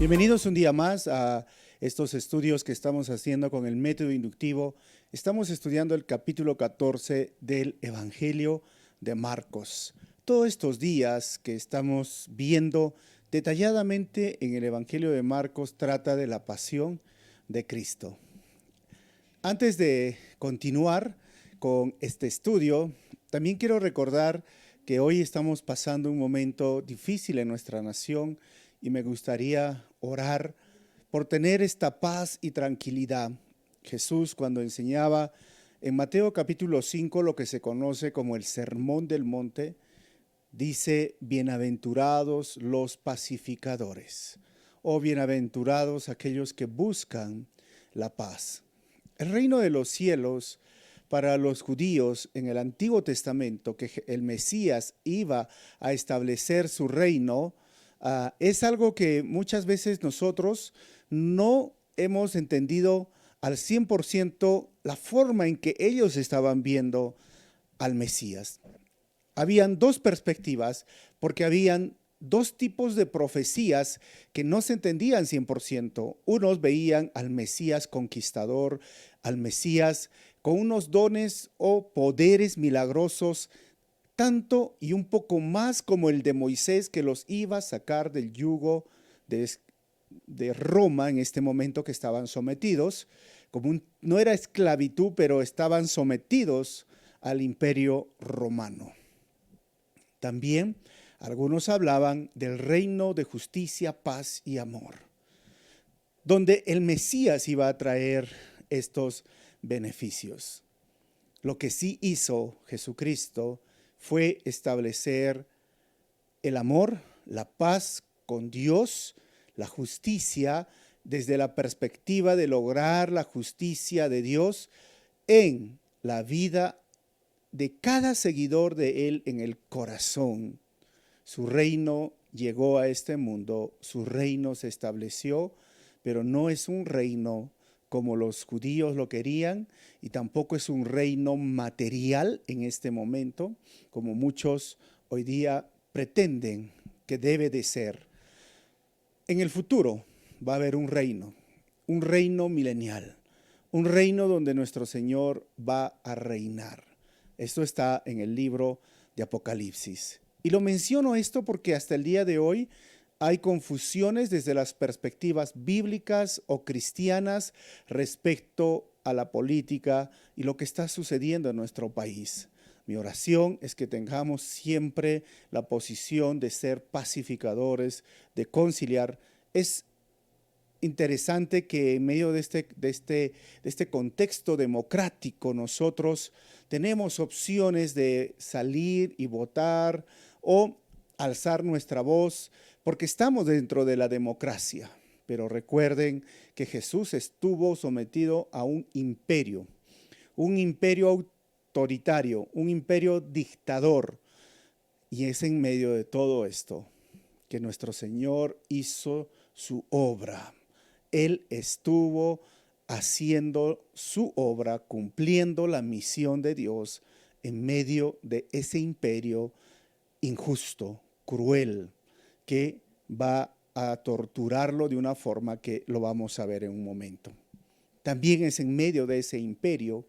Bienvenidos un día más a estos estudios que estamos haciendo con el método inductivo. Estamos estudiando el capítulo 14 del Evangelio de Marcos. Todos estos días que estamos viendo detalladamente en el Evangelio de Marcos trata de la pasión de Cristo. Antes de continuar con este estudio, también quiero recordar que hoy estamos pasando un momento difícil en nuestra nación y me gustaría orar por tener esta paz y tranquilidad. Jesús, cuando enseñaba en Mateo capítulo 5 lo que se conoce como el Sermón del Monte, dice: bienaventurados los pacificadores, o bienaventurados aquellos que buscan la paz. El reino de los cielos para los judíos en el Antiguo Testamento, que el Mesías iba a establecer su reino, es algo que muchas veces nosotros no hemos entendido al 100% la forma en que ellos estaban viendo al Mesías. Habían dos perspectivas, porque habían dos tipos de profecías que no se entendían 100%. Unos veían al Mesías conquistador, al Mesías con unos dones o poderes milagrosos, tanto y un poco más como el de Moisés, que los iba a sacar del yugo de Roma en este momento que estaban sometidos. No era esclavitud, pero estaban sometidos al imperio romano. También algunos hablaban del reino de justicia, paz y amor, donde el Mesías iba a traer estos beneficios. Lo que sí hizo Jesucristo fue establecer el amor, la paz con Dios, la justicia, desde la perspectiva de lograr la justicia de Dios en la vida de cada seguidor de Él en el corazón. Su reino llegó a este mundo, su reino se estableció, pero no es un reino como los judíos lo querían, y tampoco es un reino material en este momento, como muchos hoy día pretenden que debe de ser. En el futuro va a haber un reino milenial, un reino donde nuestro Señor va a reinar. Esto está en el libro de Apocalipsis. Y lo menciono esto porque hasta el día de hoy hay confusiones desde las perspectivas bíblicas o cristianas respecto a la política y lo que está sucediendo en nuestro país. Mi oración es que tengamos siempre la posición de ser pacificadores, de conciliar. Es interesante que en medio de este contexto democrático nosotros tenemos opciones de salir y votar o alzar nuestra voz, porque estamos dentro de la democracia. Pero recuerden que Jesús estuvo sometido a un imperio autoritario, un imperio dictador. Y es en medio de todo esto que nuestro Señor hizo su obra. Él estuvo haciendo su obra, cumpliendo la misión de Dios en medio de ese imperio injusto, cruel, que va a torturarlo de una forma que lo vamos a ver en un momento. También es en medio de ese imperio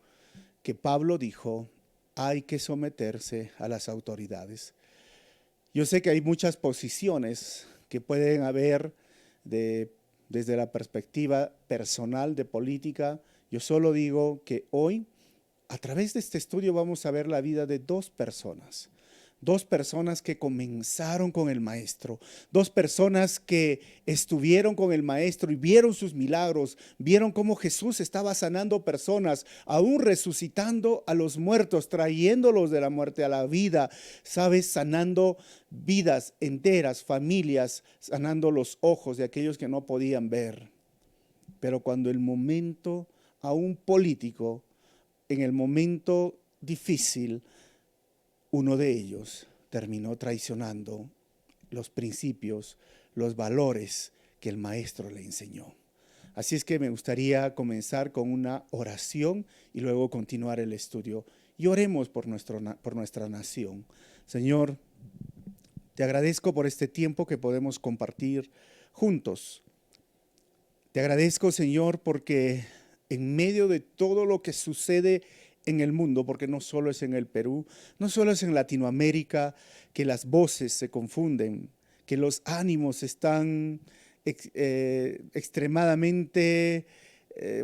que Pablo dijo: hay que someterse a las autoridades. Yo sé que hay muchas posiciones que pueden haber desde la perspectiva personal de política. Yo solo digo que hoy, a través de este estudio, vamos a ver la vida de dos personas que comenzaron con el Maestro, dos personas que estuvieron con el Maestro y vieron sus milagros, vieron cómo Jesús estaba sanando personas, aún resucitando a los muertos, trayéndolos de la muerte a la vida, ¿sabes? Sanando vidas enteras, familias, sanando los ojos de aquellos que no podían ver. Pero cuando el momento, aún político, en el momento difícil, uno de ellos terminó traicionando los principios, los valores que el Maestro le enseñó. Así es que me gustaría comenzar con una oración y luego continuar el estudio. Y oremos por nuestra nación. Señor, te agradezco por este tiempo que podemos compartir juntos. Te agradezco, Señor, porque en medio de todo lo que sucede en el mundo, porque no solo es en el Perú, no solo es en Latinoamérica, que las voces se confunden, que los ánimos están extremadamente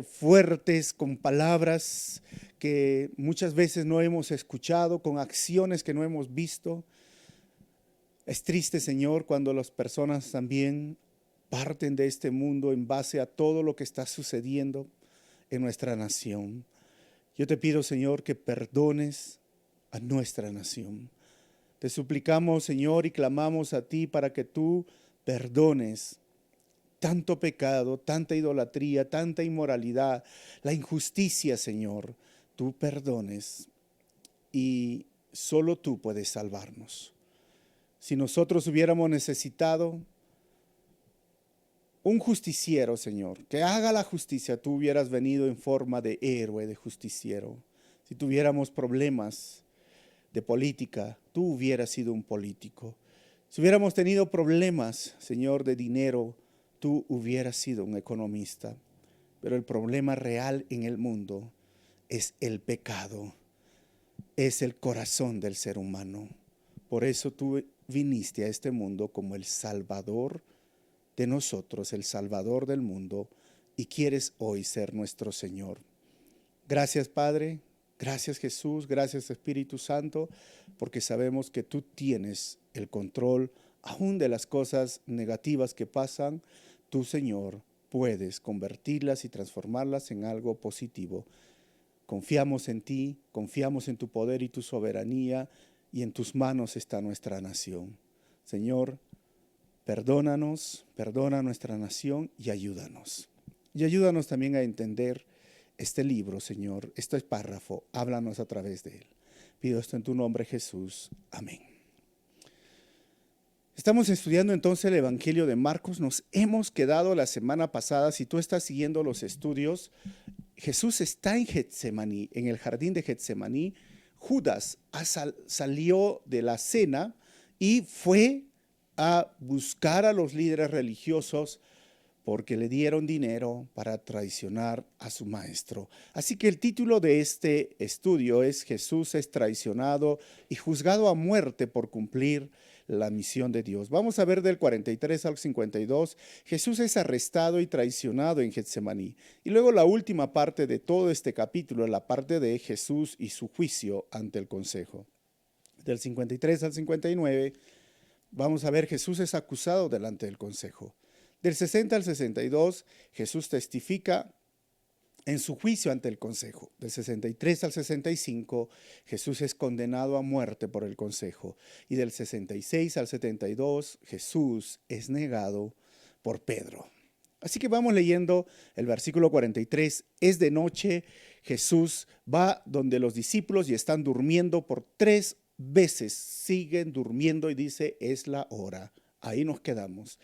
fuertes con palabras que muchas veces no hemos escuchado, con acciones que no hemos visto. Es triste, Señor, cuando las personas también parten de este mundo en base a todo lo que está sucediendo en nuestra nación. Yo te pido, Señor, que perdones a nuestra nación. Te suplicamos, Señor, y clamamos a ti para que tú perdones tanto pecado, tanta idolatría, tanta inmoralidad, la injusticia, Señor. Tú perdones y solo tú puedes salvarnos. Si nosotros hubiéramos necesitado un justiciero, Señor, que haga la justicia, tú hubieras venido en forma de héroe, de justiciero. Si tuviéramos problemas de política, tú hubieras sido un político. Si hubiéramos tenido problemas, Señor, de dinero, tú hubieras sido un economista. Pero el problema real en el mundo es el pecado, es el corazón del ser humano. Por eso tú viniste a este mundo como el Salvador de nosotros, el Salvador del mundo, y quieres hoy ser nuestro Señor. Gracias, Padre, gracias, Jesús, gracias, Espíritu Santo, porque sabemos que tú tienes el control aún de las cosas negativas que pasan. Tú, Señor, puedes convertirlas y transformarlas en algo positivo. Confiamos en ti, confiamos en tu poder y tu soberanía, y en tus manos está nuestra nación. Señor, perdónanos, perdona nuestra nación y ayúdanos. Y ayúdanos también a entender este libro, Señor, este párrafo, háblanos a través de él. Pido esto en tu nombre, Jesús. Amén. Estamos estudiando entonces el Evangelio de Marcos. Nos hemos quedado la semana pasada, si tú estás siguiendo los estudios, Jesús está en Getsemaní, en el jardín de Getsemaní. Judas salió de la cena y fue a buscar a los líderes religiosos porque le dieron dinero para traicionar a su maestro. Así que el título de este estudio es Jesús es traicionado y juzgado a muerte por cumplir la misión de Dios. Vamos a ver del 43 al 52. Jesús es arrestado y traicionado en Getsemaní. Y luego la última parte de todo este capítulo, la parte de Jesús y su juicio ante el consejo. Del 53 al 59, vamos a ver Jesús es acusado delante del consejo. Del 60 al 62, Jesús testifica en su juicio ante el consejo. Del 63 al 65, Jesús es condenado a muerte por el consejo. Y del 66 al 72, Jesús es negado por Pedro. Así que vamos leyendo el versículo 43. Es de noche, Jesús va donde los discípulos y están durmiendo por 3 veces. Siguen durmiendo y dice, es la hora. Ahí nos quedamos.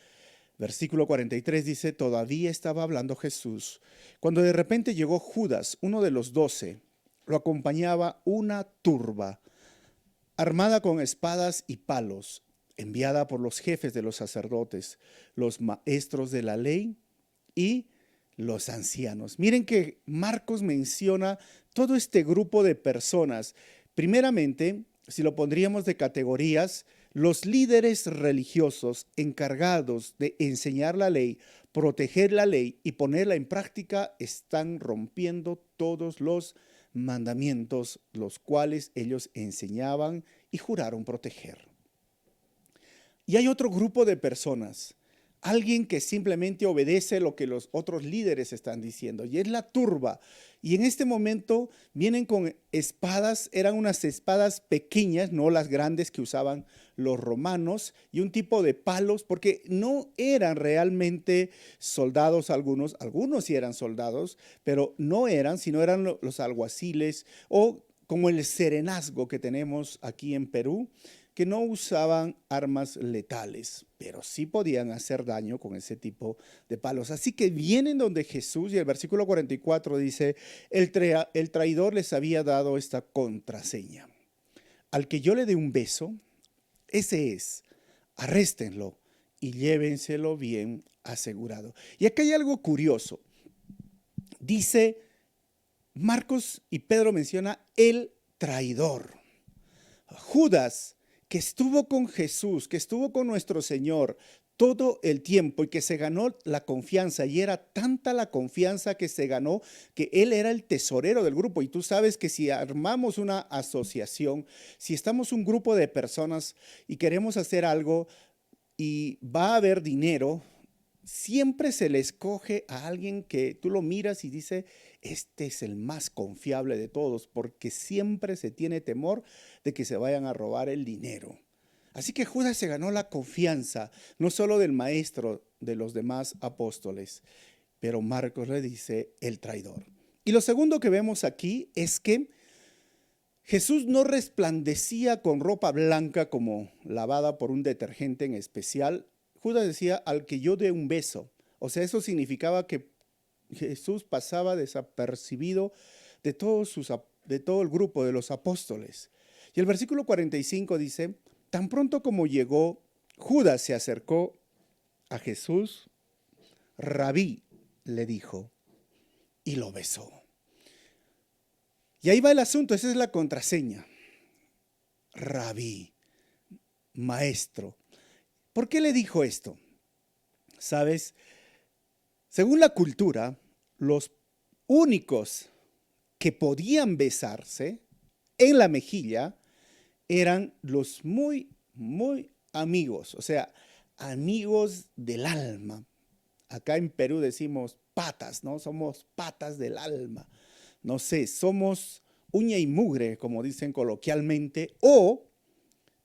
Versículo 43 dice, todavía estaba hablando Jesús, cuando de repente llegó Judas, uno de los 12. Lo acompañaba una turba, armada con espadas y palos, enviada por los jefes de los sacerdotes, los maestros de la ley y los ancianos. Miren que Marcos menciona todo este grupo de personas. Primeramente, si lo pondríamos de categorías, los líderes religiosos encargados de enseñar la ley, proteger la ley y ponerla en práctica están rompiendo todos los mandamientos, los cuales ellos enseñaban y juraron proteger. Y hay otro grupo de personas, alguien que simplemente obedece lo que los otros líderes están diciendo, y es la turba. Y en este momento vienen con espadas, eran unas espadas pequeñas, no las grandes que usaban los romanos, y un tipo de palos, porque no eran realmente soldados algunos sí eran soldados, pero no eran, sino eran los alguaciles o como el serenazgo que tenemos aquí en Perú, que no usaban armas letales, pero sí podían hacer daño con ese tipo de palos. Así que vienen donde Jesús, y el versículo 44 dice, el traidor les había dado esta contraseña. Al que yo le dé un beso, ese es, arréstenlo y llévenselo bien asegurado. Y acá hay algo curioso. Dice Marcos y Pedro menciona el traidor. Judas, que estuvo con Jesús, que estuvo con nuestro Señor todo el tiempo y que se ganó la confianza, y era tanta la confianza que se ganó que él era el tesorero del grupo. Y tú sabes que si armamos una asociación, si estamos un grupo de personas y queremos hacer algo y va a haber dinero, siempre se le escoge a alguien que tú lo miras y dice, este es el más confiable de todos, porque siempre se tiene temor de que se vayan a robar el dinero. Así que Judas se ganó la confianza, no solo del maestro, de los demás apóstoles, pero Marcos le dice el traidor. Y lo segundo que vemos aquí es que Jesús no resplandecía con ropa blanca como lavada por un detergente en especial. Judas decía, al que yo dé un beso. O sea, eso significaba que Jesús pasaba desapercibido de todo el grupo de los apóstoles. Y el versículo 45 dice, tan pronto como llegó, Judas se acercó a Jesús, Rabí, le dijo, y lo besó. Y ahí va el asunto, esa es la contraseña. Rabí, maestro. ¿Por qué le dijo esto? ¿Sabes? Según la cultura, los únicos que podían besarse en la mejilla eran los muy, muy amigos, o sea, amigos del alma. Acá en Perú decimos patas, ¿no? Somos patas del alma. No sé, somos uña y mugre, como dicen coloquialmente, o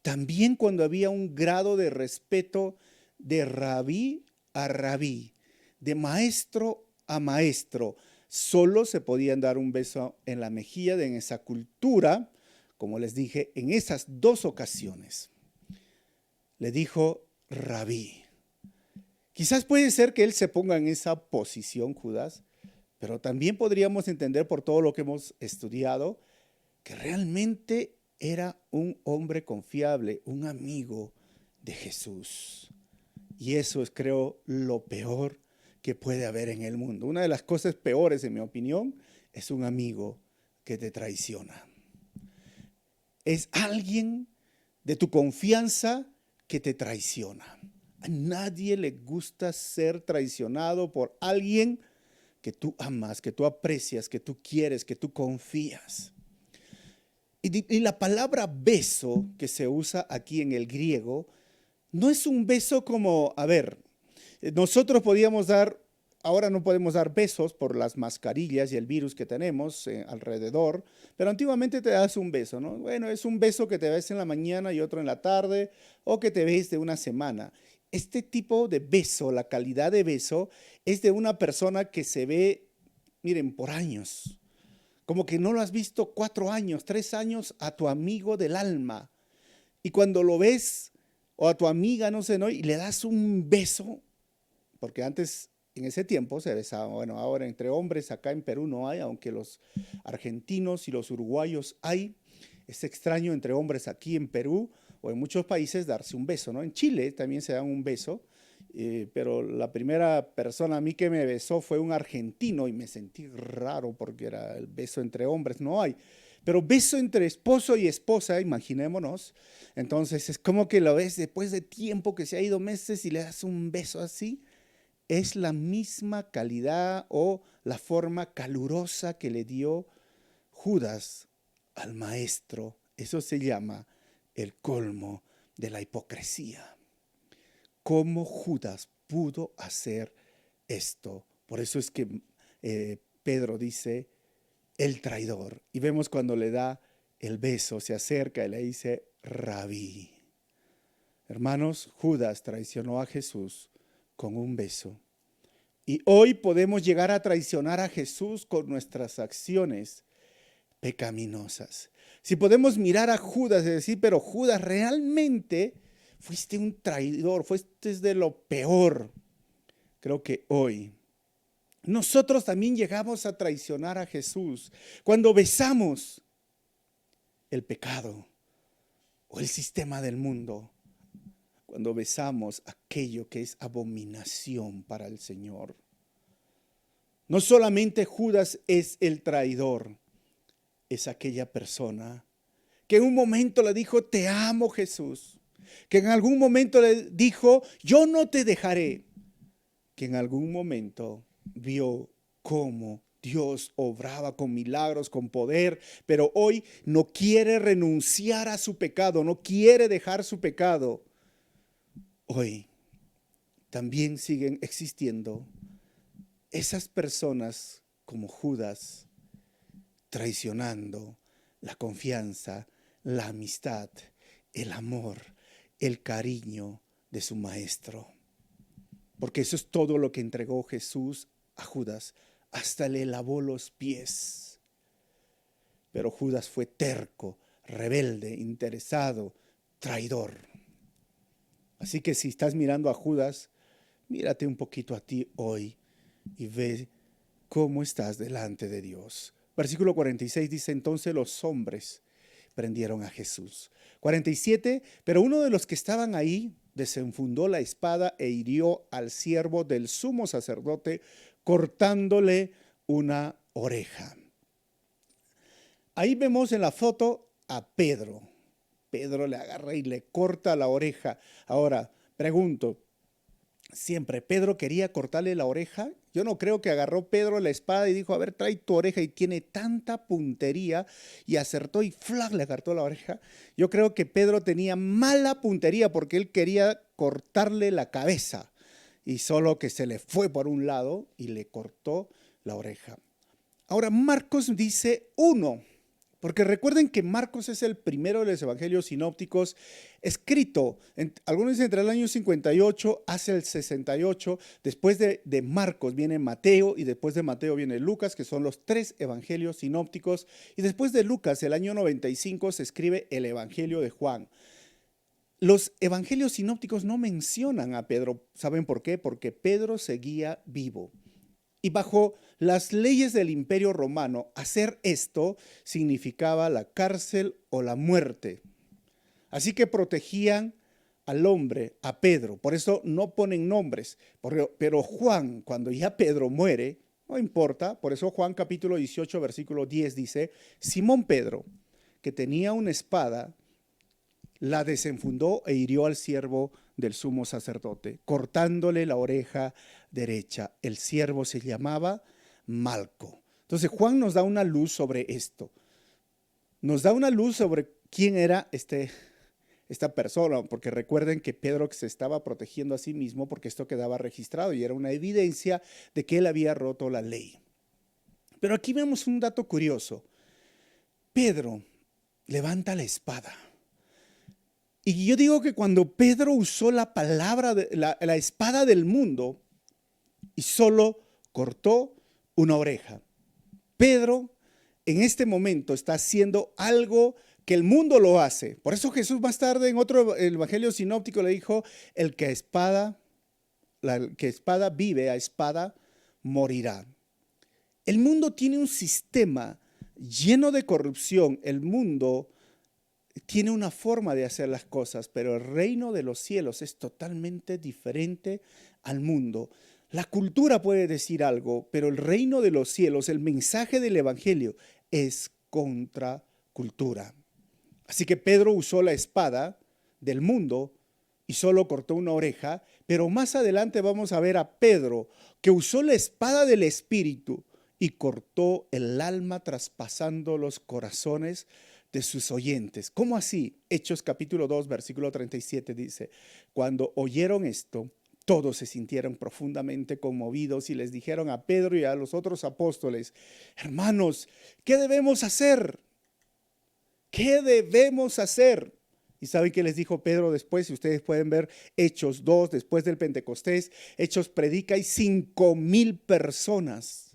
también cuando había un grado de respeto de rabí a rabí, de maestro a maestro, solo se podían dar un beso en la mejilla en esa cultura, como les dije, en esas dos ocasiones. Le dijo rabí. Quizás puede ser que él se ponga en esa posición, Judas, pero también podríamos entender por todo lo que hemos estudiado que realmente era un hombre confiable, un amigo de Jesús. Y eso es, creo, lo peor que puede haber en el mundo. Una de las cosas peores, en mi opinión, es un amigo que te traiciona. Es alguien de tu confianza que te traiciona. A nadie le gusta ser traicionado por alguien que tú amas, que tú aprecias, que tú quieres, que tú confías. Y la palabra beso que se usa aquí en el griego no es un beso como, a ver, nosotros podíamos dar, ahora no podemos dar besos por las mascarillas y el virus que tenemos alrededor, pero antiguamente te das un beso, ¿no? Bueno, es un beso que te ves en la mañana y otro en la tarde, o que te ves de una semana. Este tipo de beso, la calidad de beso, es de una persona que se ve, miren, por años. Como que no lo has visto 4 años, 3 años a tu amigo del alma. Y cuando lo ves, o a tu amiga, no sé, ¿no? Y le das un beso, porque antes, en ese tiempo, se besaba, bueno, ahora entre hombres acá en Perú no hay, aunque los argentinos y los uruguayos hay. Es extraño entre hombres aquí en Perú o en muchos países darse un beso, ¿no? En Chile también se dan un beso, pero la primera persona a mí que me besó fue un argentino y me sentí raro porque era el beso entre hombres, no hay. Pero beso entre esposo y esposa, imaginémonos. Entonces es como que lo ves después de tiempo que se ha ido meses y le das un beso así. Es la misma calidad o la forma calurosa que le dio Judas al maestro. Eso se llama el colmo de la hipocresía. ¿Cómo Judas pudo hacer esto? Por eso es que Pedro dice el traidor. Y vemos cuando le da el beso, se acerca y le dice Rabí. Hermanos, Judas traicionó a Jesús con un beso. Y hoy podemos llegar a traicionar a Jesús con nuestras acciones pecaminosas. Si podemos mirar a Judas y decir, pero Judas, realmente fuiste un traidor, fuiste de lo peor. Creo que hoy nosotros también llegamos a traicionar a Jesús cuando besamos el pecado o el sistema del mundo. cuando besamos aquello que es abominación para el Señor. No solamente Judas es el traidor, es aquella persona que en un momento le dijo, te amo, Jesús. Que en algún momento le dijo, yo no te dejaré. Que en algún momento vio cómo Dios obraba con milagros, con poder, pero hoy no quiere renunciar a su pecado, no quiere dejar su pecado. Hoy también siguen existiendo esas personas como Judas, traicionando la confianza, la amistad, el amor, el cariño de su maestro. Porque eso es todo lo que entregó Jesús a Judas. Hasta le lavó los pies. Pero Judas fue terco, rebelde, interesado, traidor. Así que si estás mirando a Judas, mírate un poquito a ti hoy y ve cómo estás delante de Dios. Versículo 46 dice, entonces los hombres prendieron a Jesús. 47, pero uno de los que estaban ahí desenfundó la espada e hirió al siervo del sumo sacerdote, cortándole una oreja. Ahí vemos en la foto a Pedro. Pedro le agarra y le corta la oreja. Ahora, pregunto, ¿siempre Pedro quería cortarle la oreja? Yo no creo que agarró Pedro la espada y dijo, a ver, trae tu oreja, y tiene tanta puntería, y acertó y ¡flac! Le cortó la oreja. Yo creo que Pedro tenía mala puntería porque él quería cortarle la cabeza y solo que se le fue por un lado y le cortó la oreja. Ahora Marcos dice uno. Porque recuerden que Marcos es el primero de los evangelios sinópticos escrito, algunos dicen entre el año 58 hacia el 68. Después de Marcos viene Mateo y después de Mateo viene Lucas, que son los tres evangelios sinópticos. Y después de Lucas, el año 95, se escribe el evangelio de Juan. Los evangelios sinópticos no mencionan a Pedro. ¿Saben por qué? Porque Pedro seguía vivo. Y bajo las leyes del Imperio Romano, hacer esto significaba la cárcel o la muerte. Así que protegían al hombre, a Pedro. Por eso no ponen nombres. Pero Juan, cuando ya Pedro muere, no importa. Por eso Juan capítulo 18, versículo 10 dice, Simón Pedro, que tenía una espada, la desenfundó e hirió al siervo del sumo sacerdote, cortándole la oreja derecha. El siervo se llamaba Malco. Entonces Juan nos da una luz sobre esto. Nos da una luz sobre quién era esta persona, porque recuerden que Pedro se estaba protegiendo a sí mismo porque esto quedaba registrado y era una evidencia de que él había roto la ley. Pero aquí vemos un dato curioso. Pedro levanta la espada. Y yo digo que cuando Pedro usó la palabra, la espada del mundo, y solo cortó una oreja, Pedro en este momento está haciendo algo que el mundo lo hace. Por eso Jesús más tarde en otro evangelio sinóptico le dijo, el que a espada vive, a espada morirá. El mundo tiene un sistema lleno de corrupción. El mundo tiene una forma de hacer las cosas, pero el reino de los cielos es totalmente diferente al mundo. La cultura puede decir algo, pero el reino de los cielos, el mensaje del evangelio, es contra cultura. Así que Pedro usó la espada del mundo y solo cortó una oreja, pero más adelante vamos a ver a Pedro que usó la espada del Espíritu y cortó el alma traspasando los corazones de sus oyentes. ¿Cómo así? Hechos capítulo 2, versículo 37 dice, cuando oyeron esto, todos se sintieron profundamente conmovidos y les dijeron a Pedro y a los otros apóstoles, hermanos, ¿qué debemos hacer? ¿Qué debemos hacer? ¿Y saben qué les dijo Pedro después? Si ustedes pueden ver Hechos 2, después del Pentecostés, Hechos predica y 5,000 personas.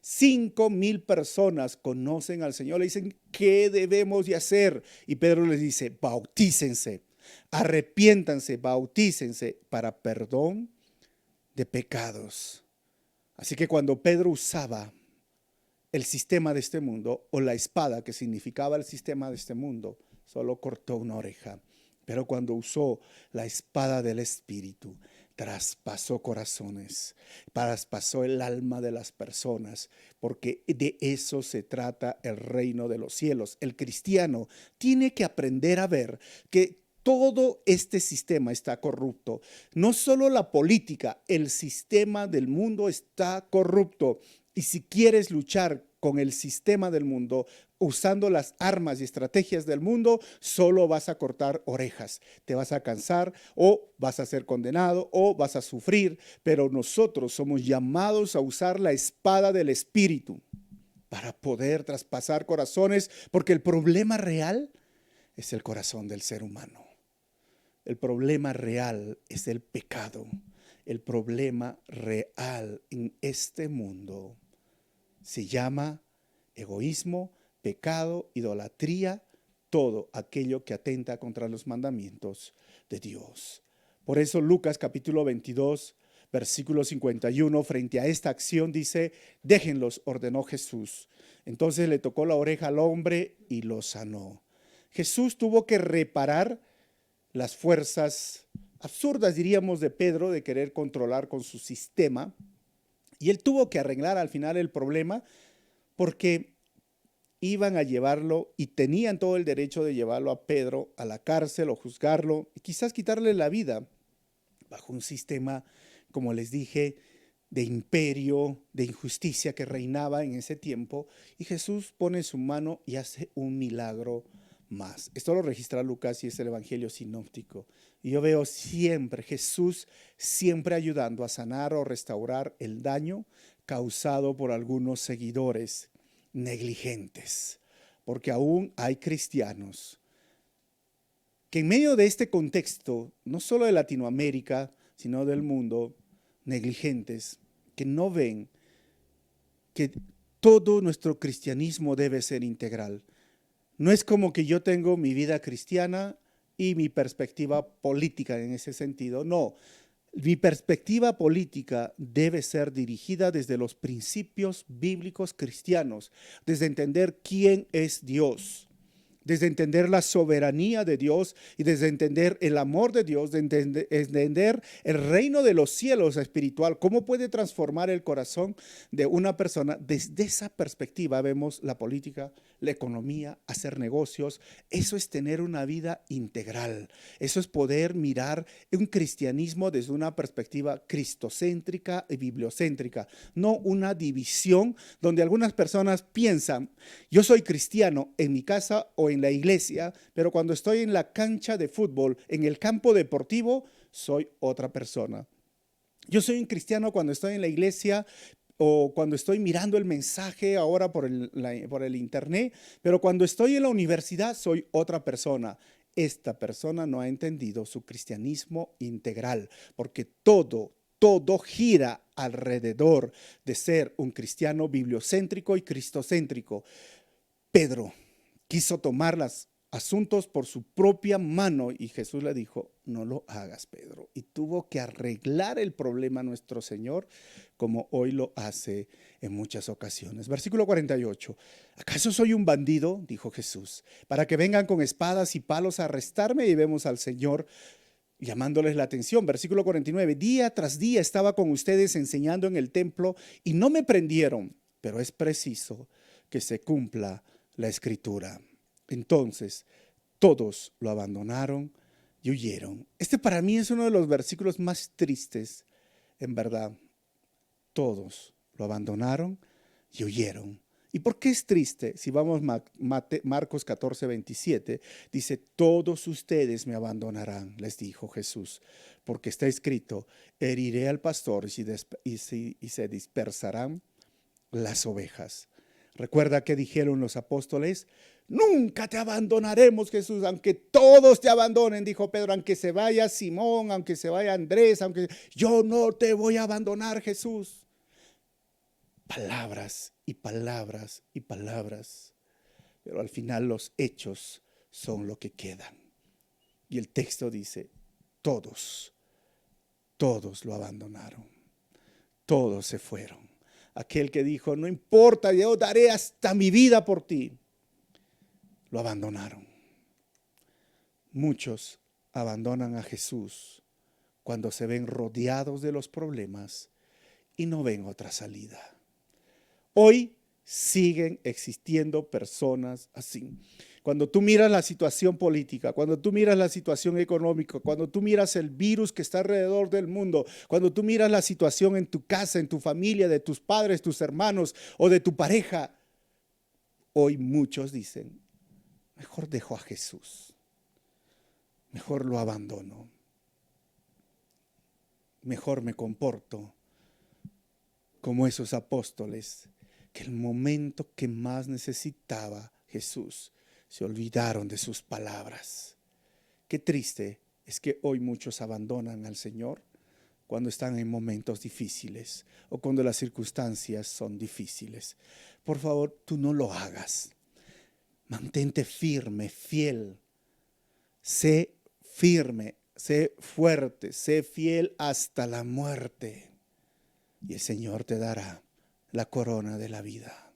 5,000 personas conocen al Señor. Le dicen, ¿qué debemos de hacer? Y Pedro les dice, bautícense, arrepiéntanse, bautícense para perdón de pecados. Así que cuando Pedro usaba el sistema de este mundo, o la espada que significaba el sistema de este mundo, solo cortó una oreja. Pero cuando usó la espada del Espíritu, traspasó corazones, traspasó el alma de las personas, porque de eso se trata el reino de los cielos. El cristiano tiene que aprender a ver que todo este sistema está corrupto. No solo la política, el sistema del mundo está corrupto. Y si quieres luchar con el sistema del mundo, usando las armas y estrategias del mundo, solo vas a cortar orejas, te vas a cansar o vas a ser condenado o vas a sufrir, pero nosotros somos llamados a usar la espada del Espíritu para poder traspasar corazones, porque el problema real es el corazón del ser humano. El problema real es el pecado. El problema real en este mundo se llama egoísmo, pecado, idolatría, todo aquello que atenta contra los mandamientos de Dios. Por eso Lucas capítulo 22, versículo 51, frente a esta acción dice: déjenlos, ordenó Jesús. Entonces le tocó la oreja al hombre y lo sanó. Jesús tuvo que reparar las fuerzas absurdas, diríamos, de Pedro, de querer controlar con su sistema. Y él tuvo que arreglar al final el problema, porque iban a llevarlo y tenían todo el derecho de llevarlo a Pedro a la cárcel o juzgarlo y quizás quitarle la vida bajo un sistema, como les dije, de imperio, de injusticia que reinaba en ese tiempo. Y Jesús pone su mano y hace un milagro más. Esto lo registra Lucas y es el Evangelio sinóptico. Y yo veo siempre Jesús siempre ayudando a sanar o restaurar el daño causado por algunos seguidores negligentes, porque aún hay cristianos que en medio de este contexto, no solo de Latinoamérica, sino del mundo, negligentes, que no ven que todo nuestro cristianismo debe ser integral. No es como que yo tengo mi vida cristiana y mi perspectiva política en ese sentido. No, mi perspectiva política debe ser dirigida desde los principios bíblicos cristianos, desde entender quién es Dios, desde entender la soberanía de Dios y desde entender el amor de Dios, de entender el reino de los cielos espiritual, cómo puede transformar el corazón de una persona. Desde esa perspectiva vemos la política, la economía, hacer negocios. Eso es tener una vida integral. Eso es poder mirar un cristianismo desde una perspectiva cristocéntrica y bibliocéntrica, no una división donde algunas personas piensan: yo soy cristiano en mi casa o en la iglesia, pero cuando estoy en la cancha de fútbol, en el campo deportivo, soy otra persona. Yo soy un cristiano cuando estoy en la iglesia o cuando estoy mirando el mensaje ahora por el internet, pero cuando estoy en la universidad soy otra persona. Esta persona no ha entendido su cristianismo integral, porque todo gira alrededor de ser un cristiano bibliocéntrico y cristocéntrico. Pedro quiso tomar los asuntos por su propia mano y Jesús le dijo: no lo hagas, Pedro. Y tuvo que arreglar el problema nuestro Señor, como hoy lo hace en muchas ocasiones. Versículo 48. ¿Acaso soy un bandido? Dijo Jesús, para que vengan con espadas y palos a arrestarme. Y vemos al Señor llamándoles la atención. Versículo 49. Día tras día estaba con ustedes enseñando en el templo y no me prendieron, pero es preciso que se cumpla la escritura. Entonces todos lo abandonaron y huyeron. Este para mí es uno de los versículos más tristes, en verdad. Todos lo abandonaron y huyeron. ¿Y por qué es triste? Si vamos a Marcos 14, 27, dice: todos ustedes me abandonarán, les dijo Jesús, porque está escrito: heriré al pastor y se dispersarán las ovejas. Recuerda que dijeron los apóstoles: nunca te abandonaremos, Jesús, aunque todos te abandonen, dijo Pedro, aunque se vaya Simón, aunque se vaya Andrés, yo no te voy a abandonar, Jesús. Palabras y palabras y palabras, pero al final los hechos son lo que quedan. Y el texto dice: todos lo abandonaron, todos se fueron. Aquel que dijo: no importa, yo daré hasta mi vida por ti, lo abandonaron. Muchos abandonan a Jesús cuando se ven rodeados de los problemas y no ven otra salida. Hoy siguen existiendo personas así. Cuando tú miras la situación política, cuando tú miras la situación económica, cuando tú miras el virus que está alrededor del mundo, cuando tú miras la situación en tu casa, en tu familia, de tus padres, tus hermanos o de tu pareja, hoy muchos dicen, mejor dejo a Jesús, mejor lo abandono, mejor me comporto como esos apóstoles que el momento que más necesitaba Jesús, se olvidaron de sus palabras. Qué triste es que hoy muchos abandonan al Señor cuando están en momentos difíciles o cuando las circunstancias son difíciles. Por favor, tú no lo hagas. Mantente firme, fiel. Sé firme, sé fuerte, sé fiel hasta la muerte. Y el Señor te dará la corona de la vida.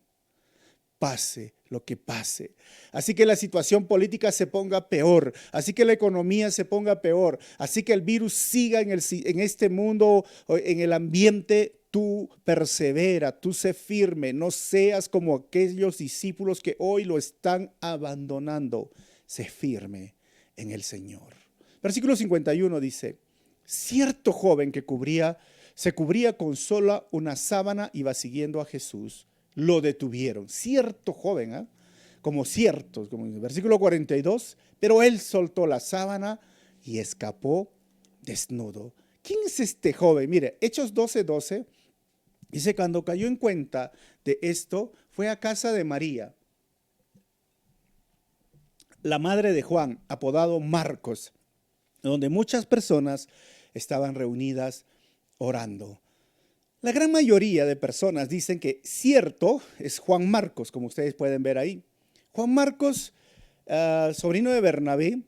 Pase lo que pase. Así que la situación política se ponga peor, así que la economía se ponga peor, así que el virus siga en este mundo, en el ambiente, tú persevera, tú sé firme, no seas como aquellos discípulos que hoy lo están abandonando. Sé firme en el Señor. Versículo 51 dice, cierto joven que se cubría con sola una sábana, iba siguiendo a Jesús. Lo detuvieron. Cierto joven, como ciertos, como en el versículo 42, pero él soltó la sábana y escapó desnudo. ¿Quién es este joven? Mire, Hechos 12:12 dice, cuando cayó en cuenta de esto, fue a casa de María, la madre de Juan, apodado Marcos, donde muchas personas estaban reunidas orando. La gran mayoría de personas dicen que cierto es Juan Marcos, como ustedes pueden ver ahí. Juan Marcos, sobrino de Bernabé,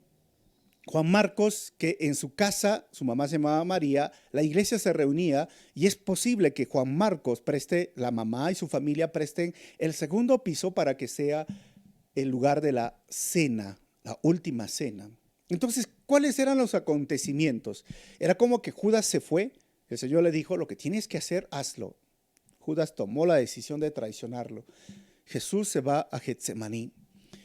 Juan Marcos, que en su casa, su mamá se llamaba María, la iglesia se reunía y es posible que Juan Marcos la mamá y su familia presten el segundo piso para que sea el lugar de la cena, la última cena. Entonces, ¿cuáles eran los acontecimientos? Era como que Judas se fue. El Señor le dijo, lo que tienes que hacer, hazlo. Judas tomó la decisión de traicionarlo. Jesús se va a Getsemaní.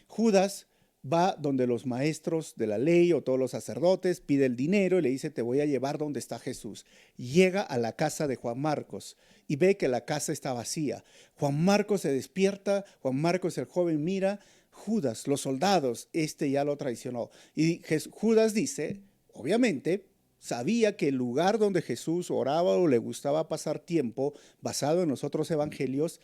Judas va donde los maestros de la ley o todos los sacerdotes, pide el dinero y le dice, te voy a llevar donde está Jesús. Llega a la casa de Juan Marcos y ve que la casa está vacía. Juan Marcos se despierta, Juan Marcos el joven mira, Judas, los soldados, ya lo traicionó. Y Judas dice, obviamente, sabía que el lugar donde Jesús oraba o le gustaba pasar tiempo, basado en los otros evangelios,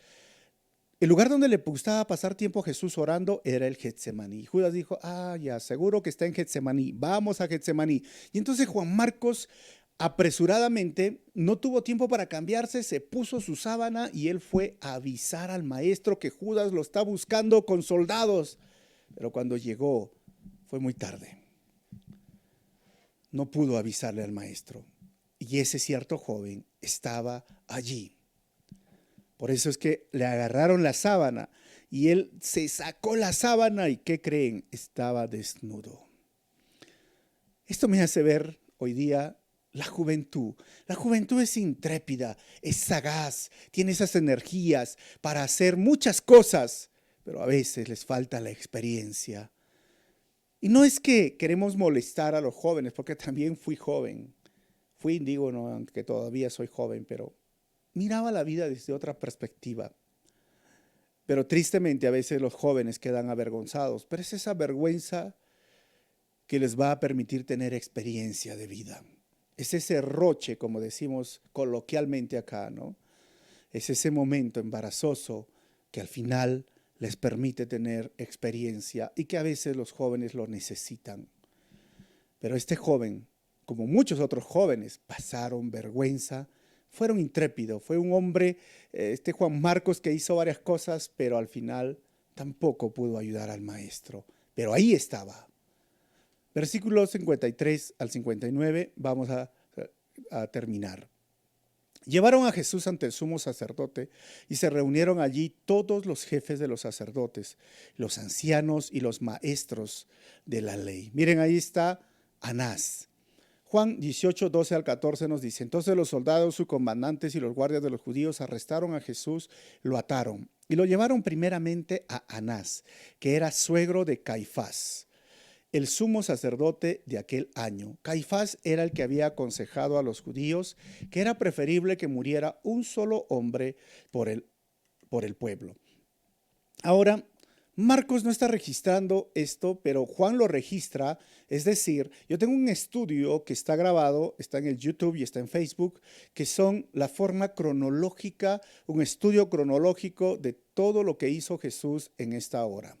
el lugar donde le gustaba pasar tiempo a Jesús orando era el Getsemaní. Judas dijo, ya, seguro que está en Getsemaní, vamos a Getsemaní. Y entonces Juan Marcos apresuradamente no tuvo tiempo para cambiarse, se puso su sábana y él fue a avisar al maestro que Judas lo está buscando con soldados. Pero cuando llegó fue muy tarde. No pudo avisarle al maestro. Y ese cierto joven estaba allí. Por eso es que le agarraron la sábana y él se sacó la sábana y ¿qué creen? Estaba desnudo. Esto me hace ver hoy día la juventud. La juventud es intrépida, es sagaz, tiene esas energías para hacer muchas cosas, pero a veces les falta la experiencia. Y no es que queremos molestar a los jóvenes, porque también fui joven. Digo, no, que todavía soy joven, pero miraba la vida desde otra perspectiva. Pero tristemente a veces los jóvenes quedan avergonzados, pero es esa vergüenza que les va a permitir tener experiencia de vida. Es ese roche, como decimos coloquialmente acá, ¿no? Es ese momento embarazoso que al final les permite tener experiencia y que a veces los jóvenes lo necesitan. Pero este joven, como muchos otros jóvenes, pasaron vergüenza, fueron intrépidos. Fue un hombre, Juan Marcos, que hizo varias cosas, pero al final tampoco pudo ayudar al maestro. Pero ahí estaba. Versículos 53 al 59, vamos a terminar. Llevaron a Jesús ante el sumo sacerdote y se reunieron allí todos los jefes de los sacerdotes, los ancianos y los maestros de la ley. Miren, ahí está Anás. Juan 18, 12 al 14 nos dice: entonces los soldados, sus comandantes y los guardias de los judíos arrestaron a Jesús, lo ataron y lo llevaron primeramente a Anás, que era suegro de Caifás, el sumo sacerdote de aquel año. Caifás era el que había aconsejado a los judíos que era preferible que muriera un solo hombre por el pueblo. Ahora, Marcos no está registrando esto, pero Juan lo registra. Es decir, yo tengo un estudio que está grabado, está en el YouTube y está en Facebook, que son la forma cronológica, un estudio cronológico de todo lo que hizo Jesús en esta hora.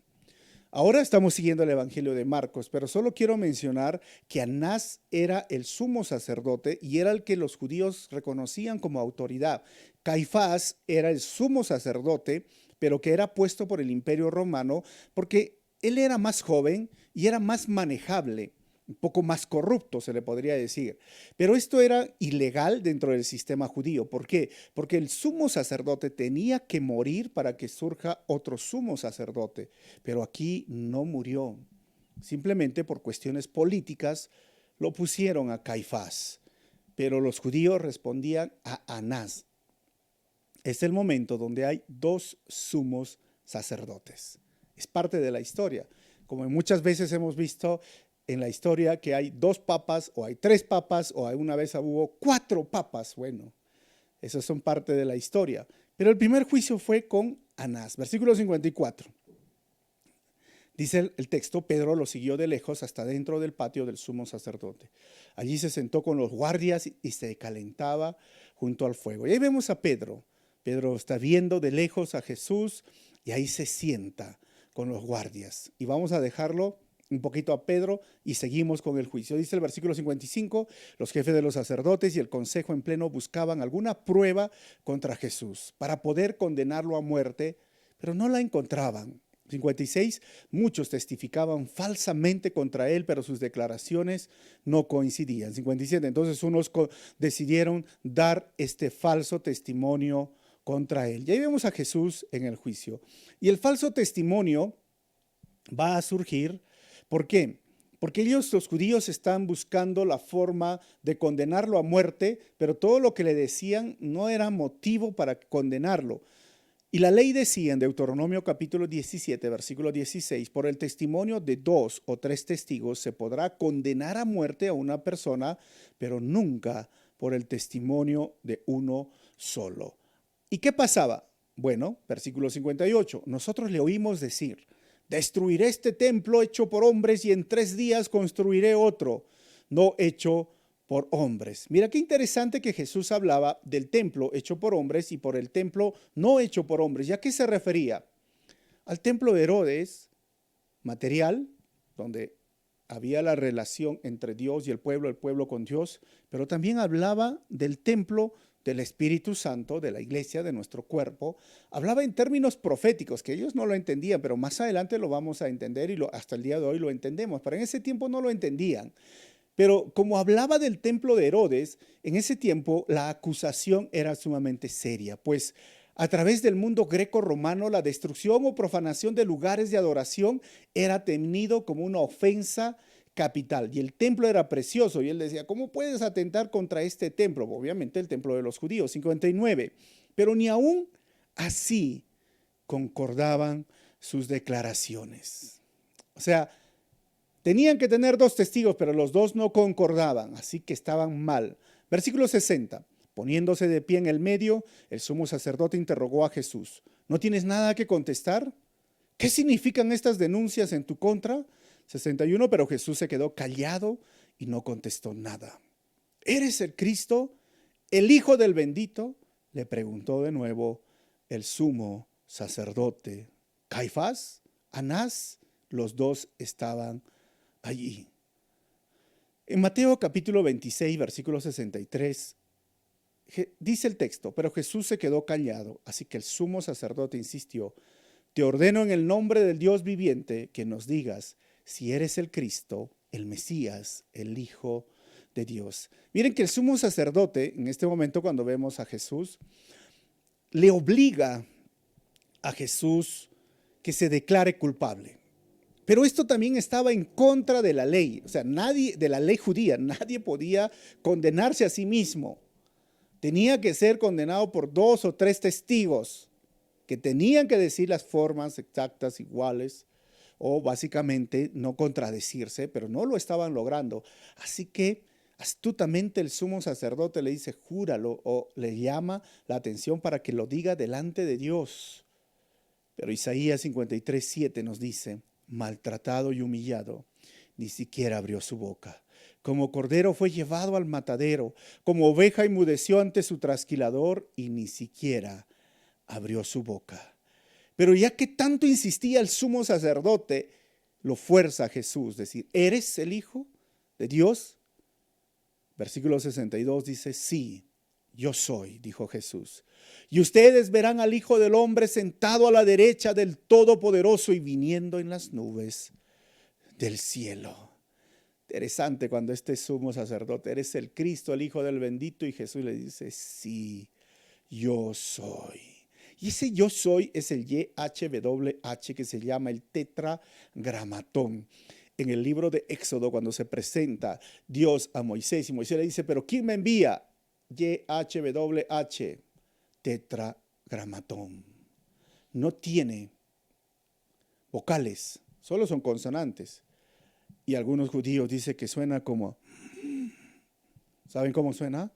Ahora estamos siguiendo el Evangelio de Marcos, pero solo quiero mencionar que Anás era el sumo sacerdote y era el que los judíos reconocían como autoridad. Caifás era el sumo sacerdote, pero que era puesto por el Imperio Romano porque él era más joven y era más manejable, un poco más corrupto, se le podría decir. Pero esto era ilegal dentro del sistema judío. ¿Por qué? Porque el sumo sacerdote tenía que morir para que surja otro sumo sacerdote. Pero aquí no murió. Simplemente por cuestiones políticas lo pusieron a Caifás. Pero los judíos respondían a Anás. Es el momento donde hay dos sumos sacerdotes. Es parte de la historia. Como muchas veces hemos visto en la historia que hay dos papas o hay tres papas o una vez hubo cuatro papas. Bueno, esas son parte de la historia. Pero el primer juicio fue con Anás. Versículo 54. Dice el texto: Pedro lo siguió de lejos hasta dentro del patio del sumo sacerdote. Allí se sentó con los guardias y se calentaba junto al fuego. Y ahí vemos a Pedro. Pedro está viendo de lejos a Jesús y ahí se sienta con los guardias. Y vamos a dejarlo un poquito a Pedro y seguimos con el juicio. Dice el versículo 55, los jefes de los sacerdotes y el consejo en pleno buscaban alguna prueba contra Jesús para poder condenarlo a muerte, pero no la encontraban. 56, muchos testificaban falsamente contra él, pero sus declaraciones no coincidían. 57, entonces unos decidieron dar este falso testimonio contra él. Y ahí vemos a Jesús en el juicio. Y el falso testimonio va a surgir. ¿Por qué? Porque ellos, los judíos, están buscando la forma de condenarlo a muerte, pero todo lo que le decían no era motivo para condenarlo. Y la ley decía en Deuteronomio capítulo 17, versículo 16, por el testimonio de 2 o 3 testigos se podrá condenar a muerte a una persona, pero nunca por el testimonio de uno solo. ¿Y qué pasaba? Bueno, versículo 58, nosotros le oímos decir: destruiré este templo hecho por hombres y en 3 días construiré otro, no hecho por hombres. Mira qué interesante que Jesús hablaba del templo hecho por hombres y por el templo no hecho por hombres. ¿Y a qué se refería? Al templo de Herodes, material, donde había la relación entre Dios y el pueblo con Dios, pero también hablaba del templo del Espíritu Santo, de la iglesia, de nuestro cuerpo. Hablaba en términos proféticos, que ellos no lo entendían, pero más adelante lo vamos a entender y hasta el día de hoy lo entendemos, pero en ese tiempo no lo entendían. Pero como hablaba del templo de Herodes, en ese tiempo la acusación era sumamente seria, pues a través del mundo greco-romano la destrucción o profanación de lugares de adoración era tenido como una ofensa capital. Y el templo era precioso y él decía: ¿cómo puedes atentar contra este templo? Obviamente el templo de los judíos. 59. Pero ni aún así concordaban sus declaraciones. O sea, tenían que tener 2 testigos, pero los 2 no concordaban, así que estaban mal. Versículo 60. Poniéndose de pie en el medio, el sumo sacerdote interrogó a Jesús: ¿no tienes nada que contestar? ¿Qué significan estas denuncias en tu contra? 61. Pero Jesús se quedó callado y no contestó nada. ¿Eres el Cristo, el Hijo del Bendito?, le preguntó de nuevo el sumo sacerdote. Caifás, Anás, los 2 estaban allí. En Mateo capítulo 26, versículo 63, dice el texto: pero Jesús se quedó callado, así que el sumo sacerdote insistió: te ordeno en el nombre del Dios viviente que nos digas si eres el Cristo, el Mesías, el Hijo de Dios. Miren que el sumo sacerdote, en este momento cuando vemos a Jesús, le obliga a Jesús que se declare culpable. Pero esto también estaba en contra de la ley, o sea, nadie, de la ley judía, nadie podía condenarse a sí mismo. Tenía que ser condenado por 2 o 3 testigos que tenían que decir las formas exactas, iguales, o básicamente no contradecirse, pero no lo estaban logrando. Así que astutamente el sumo sacerdote le dice, júralo, o le llama la atención para que lo diga delante de Dios. Pero Isaías 53:7 nos dice, maltratado y humillado, ni siquiera abrió su boca. Como cordero fue llevado al matadero, como oveja enmudeció ante su trasquilador y ni siquiera abrió su boca. Pero ya que tanto insistía el sumo sacerdote, lo fuerza a Jesús, decir, ¿eres el Hijo de Dios? Versículo 62 dice, sí, yo soy, dijo Jesús. Y ustedes verán al Hijo del Hombre sentado a la derecha del Todopoderoso y viniendo en las nubes del cielo. Interesante cuando este sumo sacerdote, eres el Cristo, el Hijo del bendito, y Jesús le dice, sí, yo soy. Y ese yo soy es el YHWH que se llama el tetragramatón. En el libro de Éxodo, cuando se presenta Dios a Moisés, y Moisés le dice, pero ¿quién me envía? YHWH, tetragramatón. No tiene vocales, solo son consonantes. Y algunos judíos dicen que suena como, ¿saben cómo suena?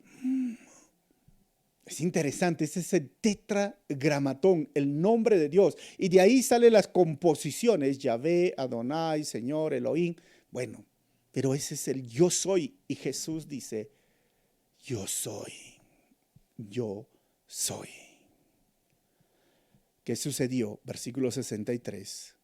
Es interesante, ese es el tetragramatón, el nombre de Dios. Y de ahí salen las composiciones, Yahvé, Adonai, Señor, Elohim. Bueno, pero ese es el yo soy. Y Jesús dice, yo soy, yo soy. ¿Qué sucedió? Versículo 63.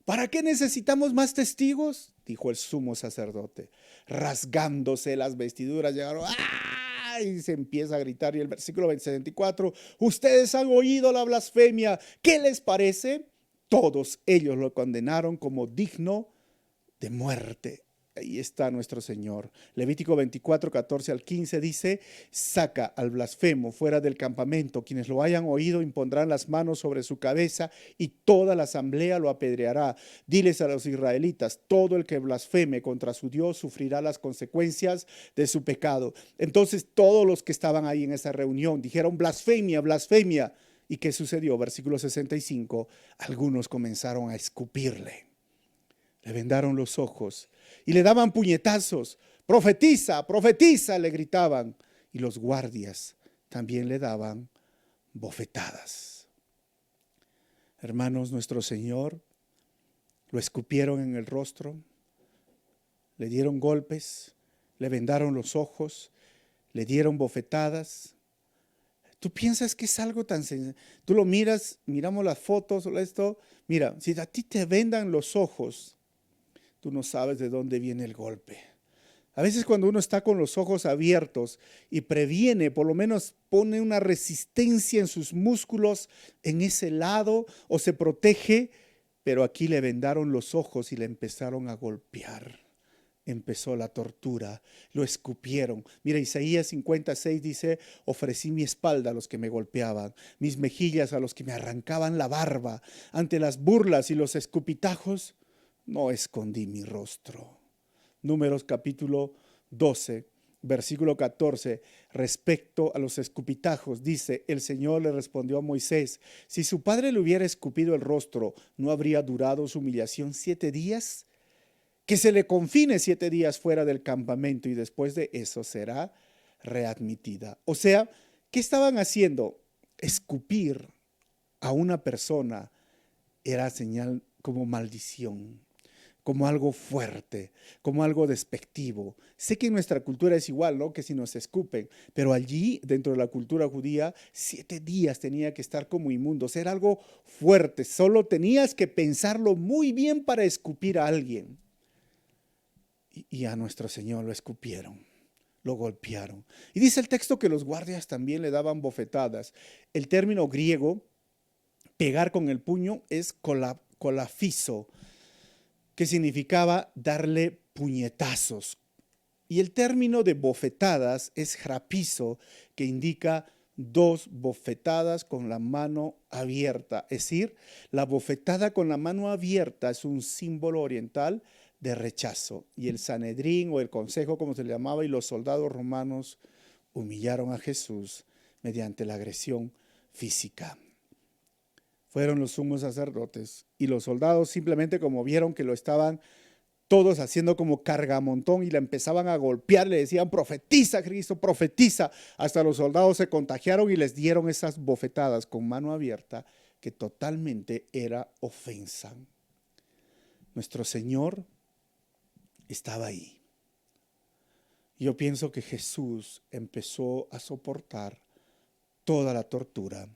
¿Para qué necesitamos más testigos? Dijo el sumo sacerdote. Rasgándose las vestiduras, llegaron, ¡ah! Y se empieza a gritar. Y el versículo 74, ustedes han oído la blasfemia. ¿Qué les parece? Todos ellos lo condenaron como digno de muerte. Ahí está nuestro Señor. Levítico 24, 14 al 15 dice, saca al blasfemo fuera del campamento. Quienes lo hayan oído impondrán las manos sobre su cabeza y toda la asamblea lo apedreará. Diles a los israelitas, todo el que blasfeme contra su Dios sufrirá las consecuencias de su pecado. Entonces todos los que estaban ahí en esa reunión dijeron, blasfemia, blasfemia. ¿Y qué sucedió? Versículo 65, algunos comenzaron a escupirle. Le vendaron los ojos y le daban puñetazos. Profetiza, profetiza, le gritaban. Y los guardias también le daban bofetadas. Hermanos, nuestro Señor lo escupieron en el rostro, le dieron golpes, le vendaron los ojos, le dieron bofetadas. Tú piensas que es algo tan sencillo. Tú lo miras, miramos las fotos, esto. Mira, si a ti te vendan los ojos, tú no sabes de dónde viene el golpe. A veces cuando uno está con los ojos abiertos y previene, por lo menos pone una resistencia en sus músculos en ese lado o se protege, pero aquí le vendaron los ojos y le empezaron a golpear. Empezó la tortura, lo escupieron. Mira, Isaías 56 dice, ofrecí mi espalda a los que me golpeaban, mis mejillas a los que me arrancaban la barba. Ante las burlas y los escupitajos, no escondí mi rostro. Números capítulo 12, versículo 14, respecto a los escupitajos, dice, el Señor le respondió a Moisés, si su padre le hubiera escupido el rostro, ¿no habría durado su humillación 7 días? Que se le confine 7 días fuera del campamento y después de eso será readmitida. O sea, ¿qué estaban haciendo? Escupir a una persona era señal como maldición, como algo fuerte, como algo despectivo. Sé que en nuestra cultura es igual, ¿no? Que si nos escupen, pero allí, dentro de la cultura judía, 7 días tenía que estar como inmundos. Era algo fuerte, solo tenías que pensarlo muy bien para escupir a alguien. Y a nuestro Señor lo escupieron, lo golpearon. Y dice el texto que los guardias también le daban bofetadas. El término griego, pegar con el puño, es colafiso, que significaba darle puñetazos. Y el término de bofetadas es hrapizo, que indica 2 bofetadas con la mano abierta. Es decir, la bofetada con la mano abierta es un símbolo oriental de rechazo. Y el Sanedrín o el consejo, como se le llamaba, y los soldados romanos humillaron a Jesús mediante la agresión física. Fueron los sumos sacerdotes y los soldados, simplemente como vieron que lo estaban todos haciendo como cargamontón y la empezaban a golpear, le decían: profetiza Cristo, profetiza. Hasta los soldados se contagiaron y les dieron esas bofetadas con mano abierta, que totalmente era ofensa. Nuestro Señor estaba ahí. Yo pienso que Jesús empezó a soportar toda la tortura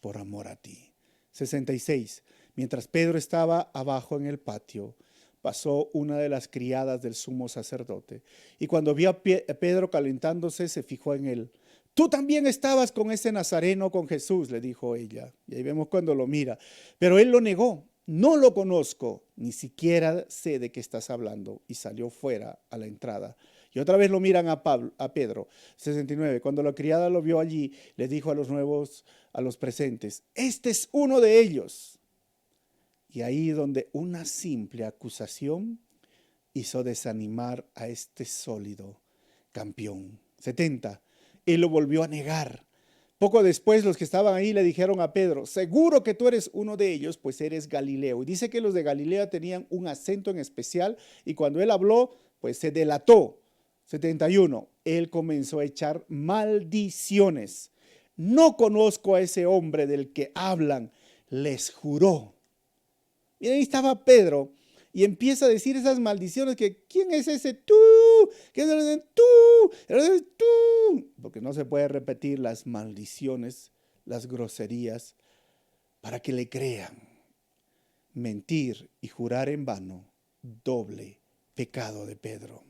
por amor a ti. 66. Mientras Pedro estaba abajo en el patio, pasó una de las criadas del sumo sacerdote, y cuando vio a Pedro calentándose, se fijó en él. Tú también estabas con ese nazareno, con Jesús, le dijo ella. Y ahí vemos cuando lo mira. Pero él lo negó. No lo conozco, ni siquiera sé de qué estás hablando. Y salió fuera a la entrada. Y otra vez lo miran a Pedro. 69. Cuando la criada lo vio allí, le dijo a los presentes: este es uno de ellos. Y ahí donde una simple acusación hizo desanimar a este sólido campeón. 70. Él lo volvió a negar. Poco después los que estaban ahí le dijeron a Pedro: seguro que tú eres uno de ellos, pues eres Galileo. Y dice que los de Galilea tenían un acento en especial, y cuando él habló, pues se delató. 71. Él comenzó a echar maldiciones. No conozco a ese hombre del que hablan, les juró. Y ahí estaba Pedro y empieza a decir esas maldiciones que: ¿quién es ese tú? ¿Quién es ese tú? ¿Eres tú? Porque no se puede repetir las maldiciones, las groserías, para que le crean. Mentir y jurar en vano, doble pecado de Pedro.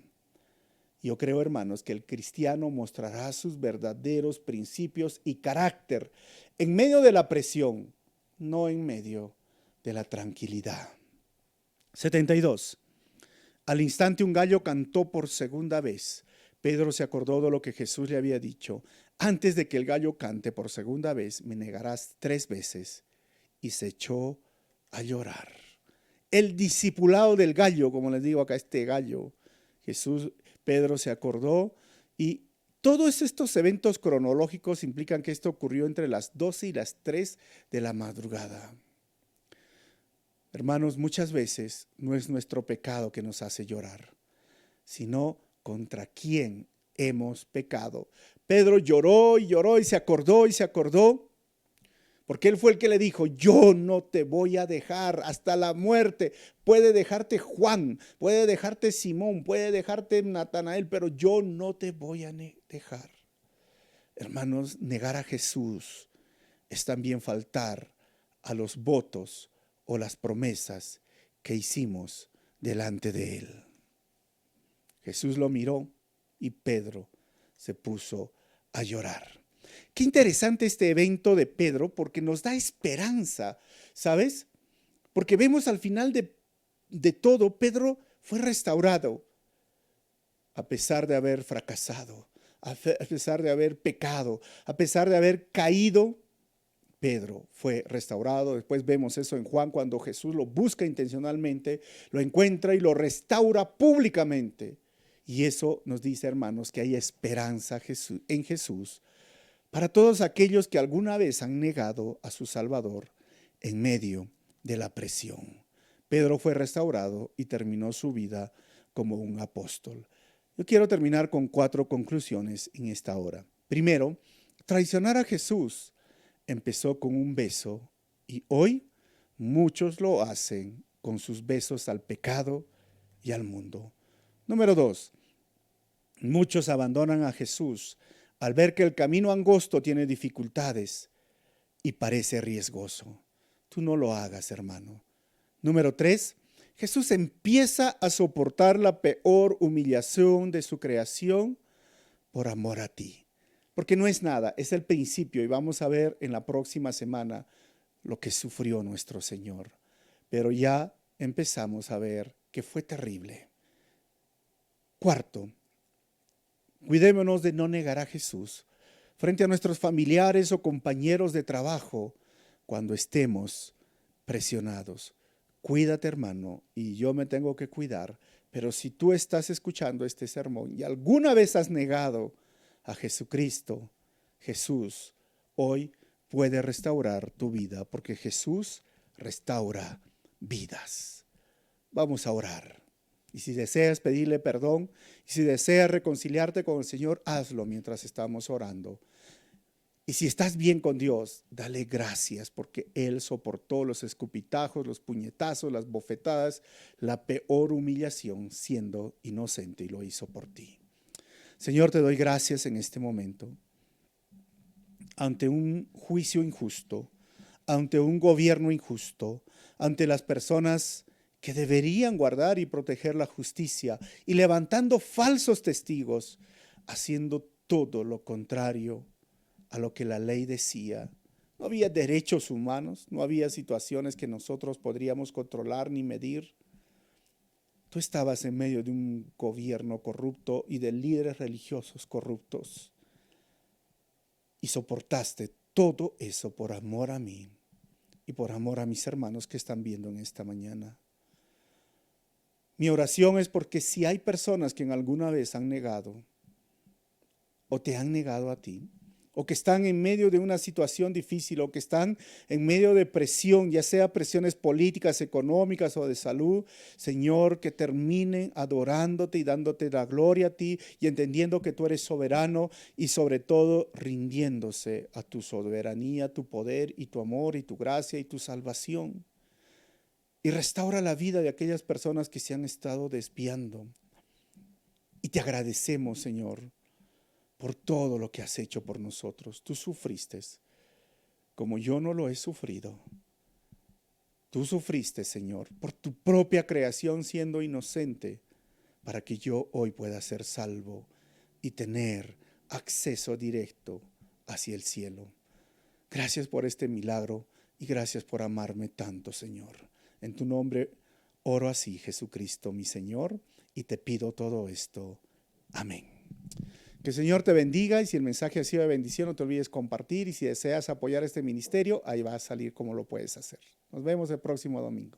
Yo creo, hermanos, que el cristiano mostrará sus verdaderos principios y carácter en medio de la presión, no en medio de la tranquilidad. 72. Al instante un gallo cantó por segunda vez. Pedro se acordó de lo que Jesús le había dicho: antes de que el gallo cante por segunda vez, me negarás 3 veces. Y se echó a llorar. El discipulado del gallo, como les digo acá, este gallo. Pedro se acordó, y todos estos eventos cronológicos implican que esto ocurrió entre las 12 y las 3 de la madrugada. Hermanos, muchas veces no es nuestro pecado que nos hace llorar, sino contra quién hemos pecado. Pedro lloró y lloró y se acordó, porque él fue el que le dijo: yo no te voy a dejar hasta la muerte. Puede dejarte Juan, puede dejarte Simón, puede dejarte Natanael, pero yo no te voy a dejar. Hermanos, negar a Jesús es también faltar a los votos o las promesas que hicimos delante de él. Jesús lo miró y Pedro se puso a llorar. Qué interesante este evento de Pedro, porque nos da esperanza, ¿sabes? Porque vemos al final de todo, Pedro fue restaurado a pesar de haber fracasado, a pesar de haber pecado, a pesar de haber caído. Pedro fue restaurado. Después vemos eso en Juan, cuando Jesús lo busca intencionalmente, lo encuentra y lo restaura públicamente. Y eso nos dice, hermanos, que hay esperanza en Jesús para todos aquellos que alguna vez han negado a su Salvador en medio de la presión. Pedro fue restaurado y terminó su vida como un apóstol. Yo quiero terminar con 4 conclusiones en esta hora. Primero, traicionar a Jesús empezó con un beso, y hoy muchos lo hacen con sus besos al pecado y al mundo. Número 2, muchos abandonan a Jesús al ver que el camino angosto tiene dificultades y parece riesgoso. Tú no lo hagas, hermano. Número 3, Jesús empieza a soportar la peor humillación de su creación por amor a ti. Porque no es nada, es el principio, y vamos a ver en la próxima semana lo que sufrió nuestro Señor. Pero ya empezamos a ver que fue terrible. Cuarto, cuidémonos de no negar a Jesús, frente a nuestros familiares o compañeros de trabajo cuando estemos presionados. Cuídate, hermano, y yo me tengo que cuidar, pero si tú estás escuchando este sermón y alguna vez has negado a Jesucristo, Jesús hoy puede restaurar tu vida, porque Jesús restaura vidas. Vamos a orar. Y si deseas pedirle perdón, y si deseas reconciliarte con el Señor, hazlo mientras estamos orando. Y si estás bien con Dios, dale gracias porque Él soportó los escupitajos, los puñetazos, las bofetadas, la peor humillación siendo inocente y lo hizo por ti. Señor, te doy gracias en este momento. Ante un juicio injusto, ante un gobierno injusto, ante las personas que deberían guardar y proteger la justicia y levantando falsos testigos, haciendo todo lo contrario a lo que la ley decía. No había derechos humanos, no había situaciones que nosotros podríamos controlar ni medir. Tú estabas en medio de un gobierno corrupto y de líderes religiosos corruptos y soportaste todo eso por amor a mí y por amor a mis hermanos que están viendo en esta mañana. Mi oración es porque si hay personas que en alguna vez han negado o te han negado a ti, o que están en medio de una situación difícil, o que están en medio de presión, ya sea presiones políticas, económicas o de salud, Señor, que terminen adorándote y dándote la gloria a ti y entendiendo que tú eres soberano y sobre todo rindiéndose a tu soberanía, tu poder y tu amor y tu gracia y tu salvación. Y restaura la vida de aquellas personas que se han estado desviando. Y te agradecemos, Señor, por todo lo que has hecho por nosotros. Tú sufriste como yo no lo he sufrido. Tú sufriste, Señor, por tu propia creación siendo inocente, para que yo hoy pueda ser salvo y tener acceso directo hacia el cielo. Gracias por este milagro y gracias por amarme tanto, Señor. En tu nombre oro así, Jesucristo, mi Señor, y te pido todo esto. Amén. Que el Señor te bendiga y si el mensaje ha sido de bendición no te olvides compartir y si deseas apoyar este ministerio, ahí va a salir cómo lo puedes hacer. Nos vemos el próximo domingo.